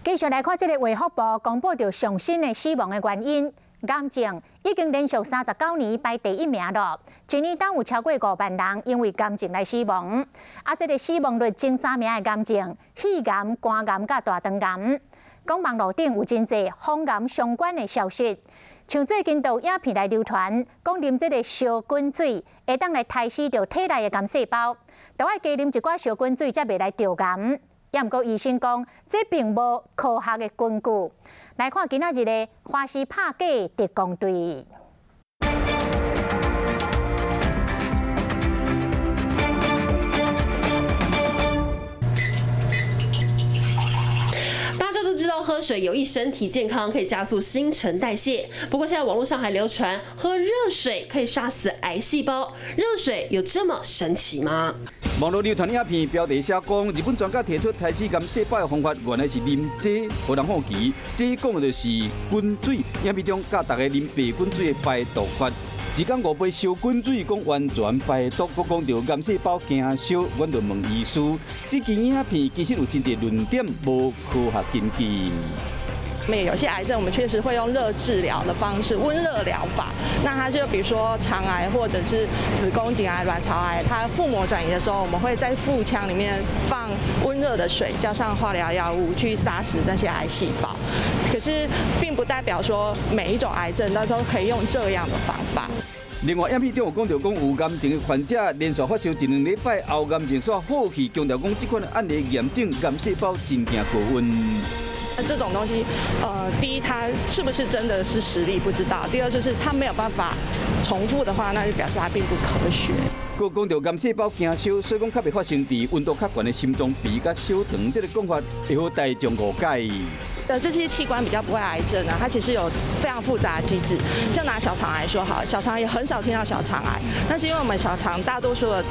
继续来看这个卫福部公布着上新的死亡的原因，癌症已经连续39年排第1名了。一年当有超过5万人因为癌症来死亡，这个死亡率前3名的癌症，肺癌、肝癌甲大肠癌。讲网络顶有真侪防癌相关的消息，像最近有影片来流传，讲啉这个烧滚水会当来杀死着体内的癌细胞，就要加啉一寡烧滚水才袂来着癌。也毋过医生讲，这并无科学的根据。来看今仔日的花式拍假特工队。大家都知道喝水有益身体健康，可以加速新陈代谢。不过现在网络上还流传喝热水可以杀死癌细胞，热水有这么神奇吗？网络流传影片标题写讲，日本专家提出杀死癌细胞的方法，原来是啉这，互人好奇。这讲的就是滚水，影片中教大家啉白滚水的排毒法。一天5杯烧滚水，讲完全排毒，佮讲到癌细胞惊烧，阮就问医师，这支影片其实有真侪论点无科学根据。有些癌症，我们确实会用热治疗的方式，温热疗法。那它就比如说肠癌或者是子宫颈癌、卵巢癌，它腹膜转移的时候，我们会在腹腔里面放温热的水，加上化疗药物去杀死那些癌细胞。可是，并不代表说每一种癌症它都可以用这样的方法。另外，影片中有讲到讲有癌症的患者连续发烧1、2礼拜后，癌症煞好去，强调讲这款案例验证癌细胞真惊高温。这种东西，第一，它是不是真的是实力不知道；第二，就是它没有办法重复的话，那就表示它并不科学。佮讲到癌细胞惊烧，所以讲较袂发生伫温度较悬的心脏病甲小肠，这个讲法会好大众误解。这些器官比较不会癌症啊，它其实有非常复杂的机制。就拿小肠癌说好，小肠也很少听到小肠癌，那是因为我们小肠大多数的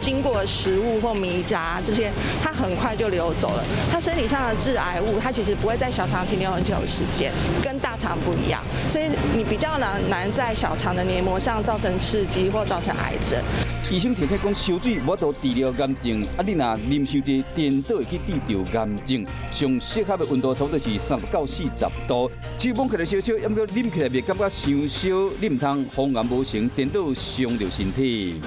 经过食物或糜渣这些，它很快就流走了。它身体上的致癌物，它其实不会在小肠停留很久的时间，跟大肠不一样，所以你比较难在小肠的黏膜上造成刺激或造成癌症。医生提醒讲，烧水无法治疗癌症，你若啉伤济，颠倒会去治疗癌症。上适合的温度差不多是30到40度。手摸起来烧烧，抑过啉起来袂感觉伤烧，你唔通防癌无成，颠倒伤着身体。